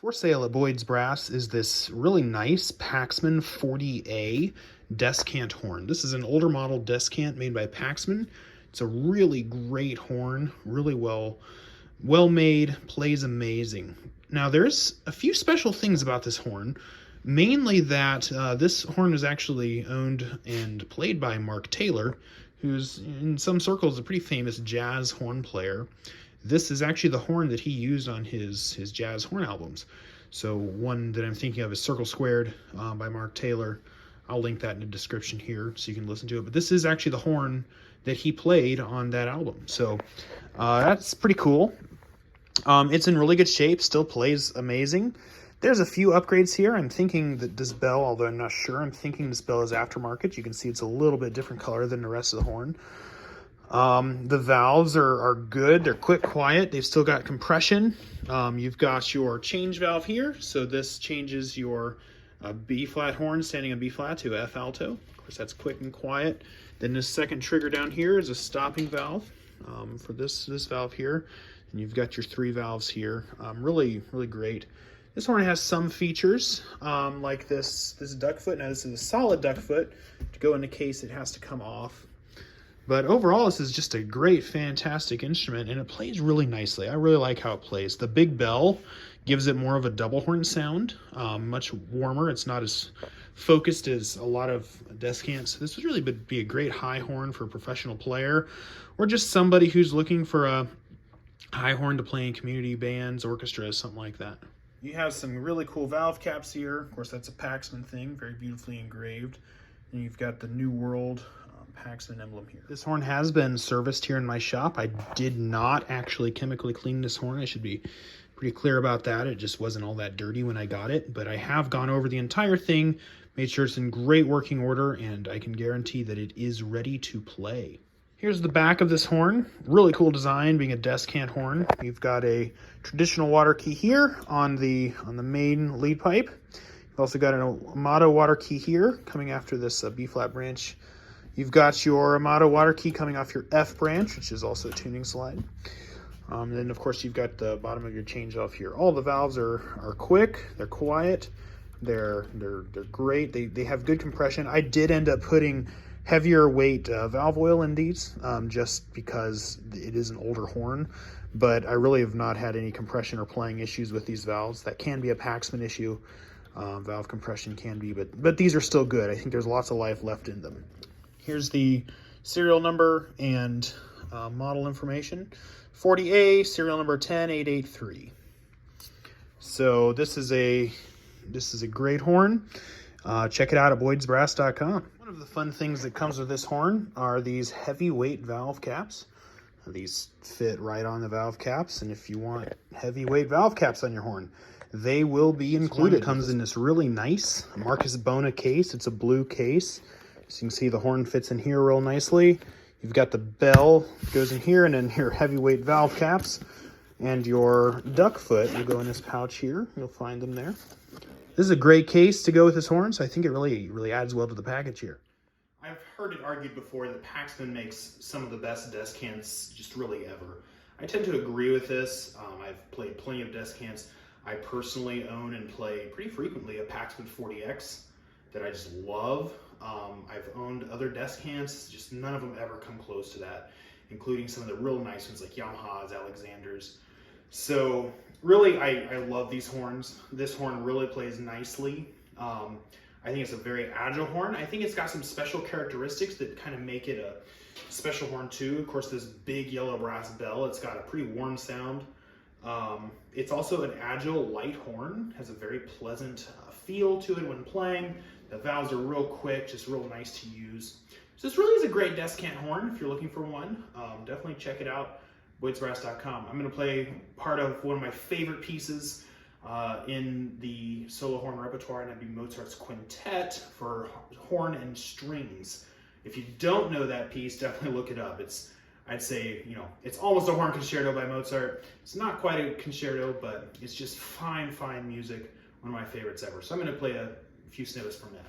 For sale at Boyd's Brass is this really nice Paxman 40A Descant horn. This is an older model Descant made by Paxman. It's a really great horn, really well made, plays amazing. Now there's a few special things about this horn, mainly that this horn is actually owned and played by Mark Taylor, who's in some circles a pretty famous jazz horn player. This is actually the horn that he used on his jazz horn albums. So one that I'm thinking of is Circle Squared by Mark Taylor. I'll link that in the description here so you can listen to it. But this is actually the horn that he played on that album. So that's pretty cool. It's in really good shape, still plays amazing. There's a few upgrades here. I'm thinking that this bell, although I'm not sure, I'm thinking this bell is aftermarket. You can see it's a little bit different color than the rest of the horn. The valves are good. They're quick, quiet. They've still got compression. You've got your change valve here. So this changes your B flat horn standing on B flat to F alto. Of course, that's quick and quiet. Then this second trigger down here is a stopping valve for this valve here. And you've got your 3 valves here. Really great. This horn has some features like this duck foot. Now this is a solid duck foot. To go in the case, it has to come off. But overall, this is just a great, fantastic instrument, and it plays really nicely. I really like how it plays. The big bell gives it more of a double horn sound, much warmer. It's not as focused as a lot of Descants. So this would really be a great high horn for a professional player, or just somebody who's looking for a high horn to play in community bands, orchestras, something like that. You have some really cool valve caps here. Of course, that's a Paxman thing, very beautifully engraved. And you've got the New World Paxman emblem here. This horn has been serviced here in my shop. I did not actually chemically clean this horn. I should be pretty clear about that. It just wasn't all that dirty when I got it, but I have gone over the entire thing, made sure it's in great working order, and I can guarantee that it is ready to play. Here's the back of this horn. Really cool design, being a Descant horn. You've got a traditional water key here on the main lead pipe. You've also got an Amato water key here coming after this B flat branch. You've got your Amato water key coming off your F branch, which is also a tuning slide. Then of course you've got the bottom of your change valve here. All the valves are quick, they're quiet, they're great. They have good compression. I did end up putting heavier weight valve oil in these just because it is an older horn, but I really have not had any compression or playing issues with these valves. That can be a Paxman issue. Valve compression can be, but these are still good. I think there's lots of life left in them. Here's the serial number and model information. 40A, serial number 10883. So this is a great horn. Check it out at boydsbrass.com. One of the fun things that comes with this horn are these heavyweight valve caps. These fit right on the valve caps, and if you want heavyweight valve caps on your horn, they will be included. It comes in this really nice Marcus Bona case. It's a blue case. So you can see the horn fits in here real nicely. You've got the bell goes in here, and then your heavyweight valve caps and your duck foot will go in this pouch here. You'll find them there. This is a great case to go with this horn, so I think it really adds well to the package here. I've heard it argued before that Paxman makes some of the best Descants just really ever. I tend to agree with this. I've played plenty of Descants. I personally own and play pretty frequently a Paxman 40X that I just love. I've owned other Descants, just none of them ever come close to that, including some of the real nice ones like Yamaha's, Alexander's. So really, I love these horns. This horn really plays nicely. I think it's a very agile horn. I think it's got some special characteristics that kind of make it a special horn too. Of course, this big yellow brass bell, it's got a pretty warm sound. It's also an agile, light horn, has a very pleasant feel to it when playing. The valves are real quick, just real nice to use. So this really is a great Descant horn if you're looking for one. Definitely check it out, boydsbrass.com. I'm going to play part of one of my favorite pieces in the solo horn repertoire, and that'd be Mozart's Quintet for horn and strings. If you don't know that piece, definitely look it up. I'd say, it's almost a horn concerto by Mozart. It's not quite a concerto, but it's just fine music. One of my favorites ever. So I'm going to play a few snippets from that.